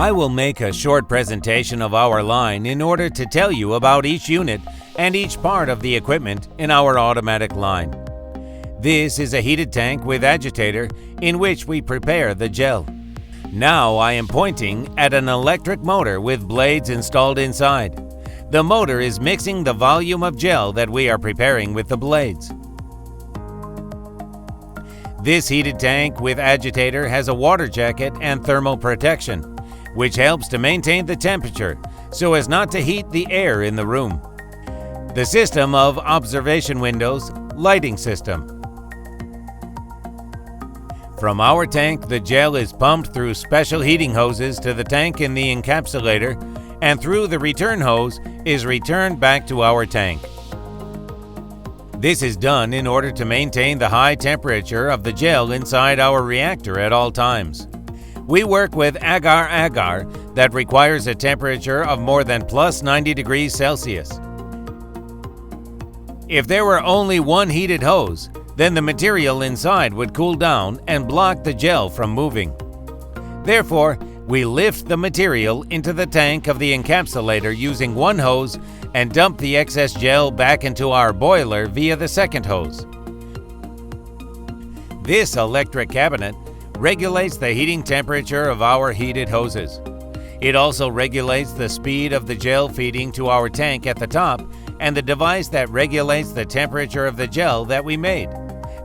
I will make a short presentation of our line in order to tell you about each unit and each part of the equipment in our automatic line. This is a heated tank with agitator in which we prepare the gel. Now I am pointing at an electric motor with blades installed inside. The motor is mixing the volume of gel that we are preparing with the blades. This heated tank with agitator has a water jacket and thermal protection, which helps to maintain the temperature so as not to heat the air in the room. The system of observation windows, lighting system. From our tank, the gel is pumped through special heating hoses to the tank in the encapsulator, and through the return hose is returned back to our tank. This is done in order to maintain the high temperature of the gel inside our reactor at all times. We work with agar-agar that requires a temperature of more than plus 90 degrees Celsius. If there were only one heated hose, then the material inside would cool down and block the gel from moving. Therefore, we lift the material into the tank of the encapsulator using one hose and dump the excess gel back into our boiler via the second hose. This electric cabinet regulates the heating temperature of our heated hoses. It also regulates the speed of the gel feeding to our tank at the top and the device that regulates the temperature of the gel that we made,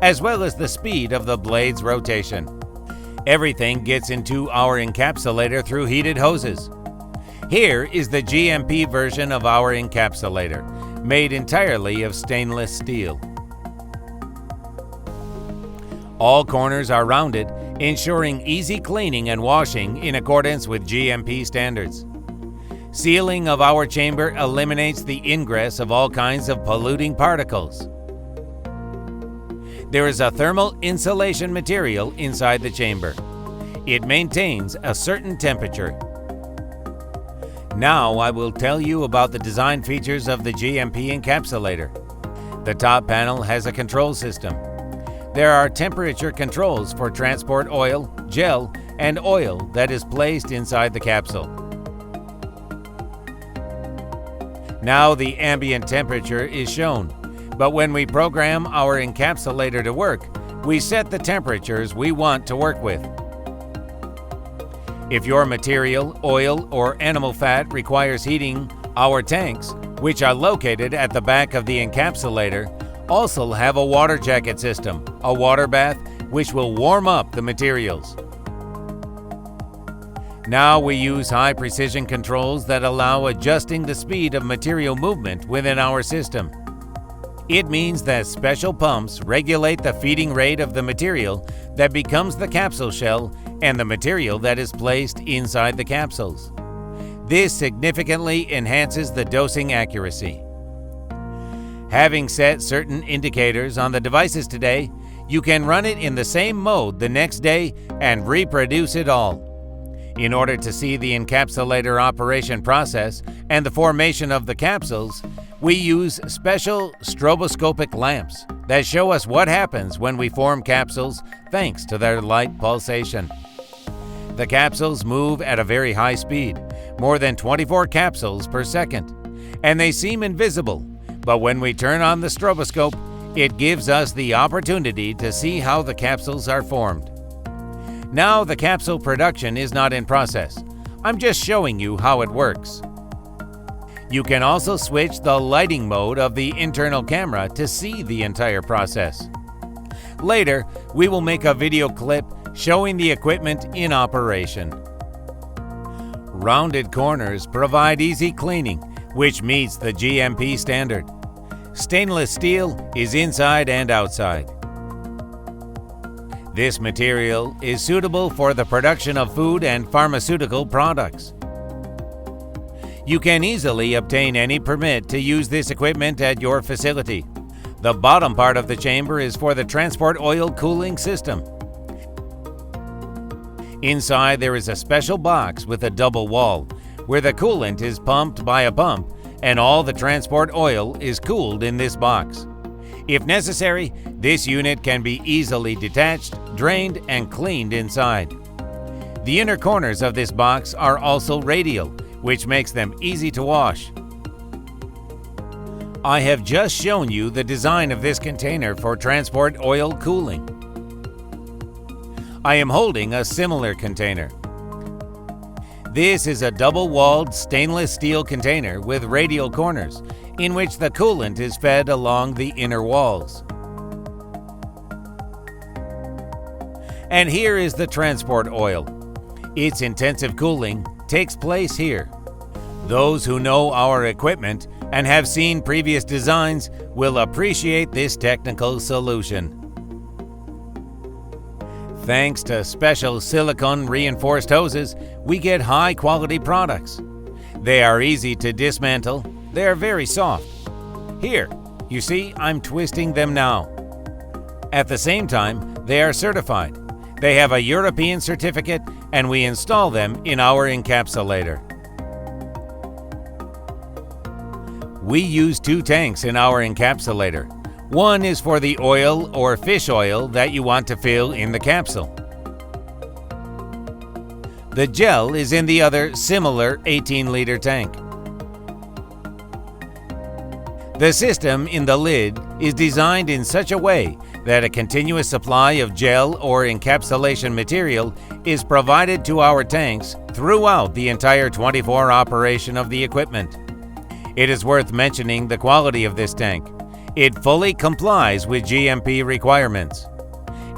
as well as the speed of the blade's rotation. Everything gets into our encapsulator through heated hoses. Here is the GMP version of our encapsulator, made entirely of stainless steel. All corners are rounded, ensuring easy cleaning and washing in accordance with GMP standards. Sealing of our chamber eliminates the ingress of all kinds of polluting particles. There is a thermal insulation material inside the chamber. It maintains a certain temperature. Now I will tell you about the design features of the GMP encapsulator. The top panel has a control system. There are temperature controls for transport oil, gel, and oil that is placed inside the capsule. Now the ambient temperature is shown. But when we program our encapsulator to work, we set the temperatures we want to work with. If your material, oil, or animal fat requires heating, our tanks, which are located at the back of the encapsulator, also have a water jacket system, a water bath, which will warm up the materials. Now we use high precision controls that allow adjusting the speed of material movement within our system. It means that special pumps regulate the feeding rate of the material that becomes the capsule shell and the material that is placed inside the capsules. This significantly enhances the dosing accuracy. Having set certain indicators on the devices today, you can run it in the same mode the next day and reproduce it all. In order to see the encapsulator operation process and the formation of the capsules, we use special stroboscopic lamps that show us what happens when we form capsules thanks to their light pulsation. The capsules move at a very high speed, more than 24 capsules per second, and they seem invisible, but when we turn on the stroboscope, it gives us the opportunity to see how the capsules are formed. Now the capsule production is not in process. I'm just showing you how it works. You can also switch the lighting mode of the internal camera to see the entire process. Later, we will make a video clip showing the equipment in operation. Rounded corners provide easy cleaning, which meets the GMP standard. Stainless steel is inside and outside. This material is suitable for the production of food and pharmaceutical products. You can easily obtain any permit to use this equipment at your facility. The bottom part of the chamber is for the transport oil cooling system. Inside there is a special box with a double wall, where the coolant is pumped by a pump and all the transport oil is cooled in this box. If necessary, this unit can be easily detached, drained, and cleaned inside. The inner corners of this box are also radial, which makes them easy to wash. I have just shown you the design of this container for transport oil cooling. I am holding a similar container. This is a double-walled stainless steel container with radial corners, in which the coolant is fed along the inner walls. And here is the transport oil. Its intensive cooling takes place here. Those who know our equipment and have seen previous designs will appreciate this technical solution. Thanks to special silicone reinforced hoses, we get high-quality products. They are easy to dismantle. They are very soft. Here, you see, I'm twisting them now. At the same time, they are certified. They have a European certificate, and we install them in our encapsulator. We use 2 tanks in our encapsulator. One is for the oil or fish oil that you want to fill in the capsule. The gel is in the other similar 18-liter tank. The system in the lid is designed in such a way that a continuous supply of gel or encapsulation material is provided to our tanks throughout the entire 24-hour operation of the equipment. It is worth mentioning the quality of this tank. It fully complies with GMP requirements.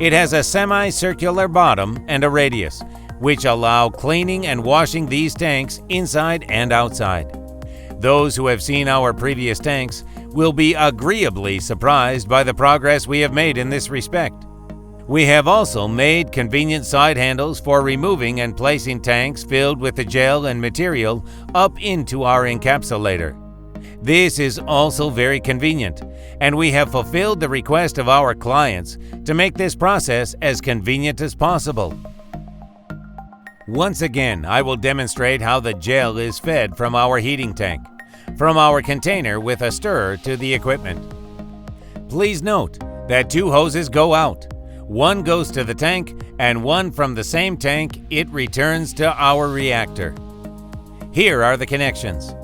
It has a semicircular bottom and a radius, which allow cleaning and washing these tanks inside and outside. Those who have seen our previous tanks will be agreeably surprised by the progress we have made in this respect. We have also made convenient side handles for removing and placing tanks filled with the gel and material up into our encapsulator. This is also very convenient, and we have fulfilled the request of our clients to make this process as convenient as possible. Once again, I will demonstrate how the gel is fed from our heating tank, from our container with a stirrer to the equipment. Please note that 2 hoses go out. One goes to the tank, and one from the same tank it returns to our reactor. Here are the connections.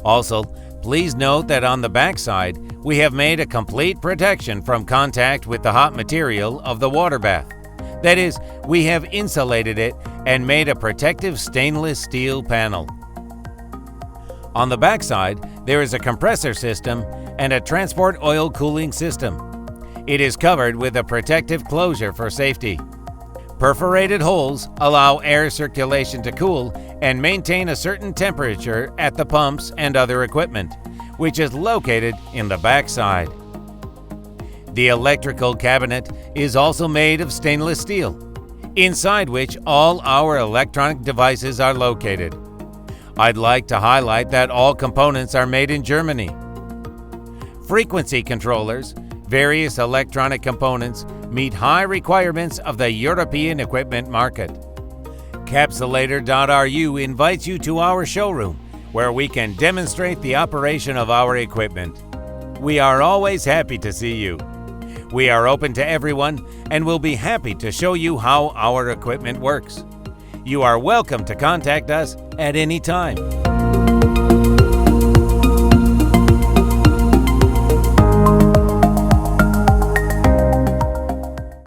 Also, please note that on the back side, we have made a complete protection from contact with the hot material of the water bath. That is, we have insulated it and made a protective stainless steel panel. On the back side, there is a compressor system and a transport oil cooling system. It is covered with a protective closure for safety. Perforated holes allow air circulation to cool and maintain a certain temperature at the pumps and other equipment, which is located in the back side. The electrical cabinet is also made of stainless steel, inside which all our electronic devices are located. I'd like to highlight that all components are made in Germany. Frequency controllers, various electronic components meet high requirements of the European equipment market. Capsulator.ru invites you to our showroom, where we can demonstrate the operation of our equipment. We are always happy to see you. We are open to everyone and will be happy to show you how our equipment works. You are welcome to contact us at any time.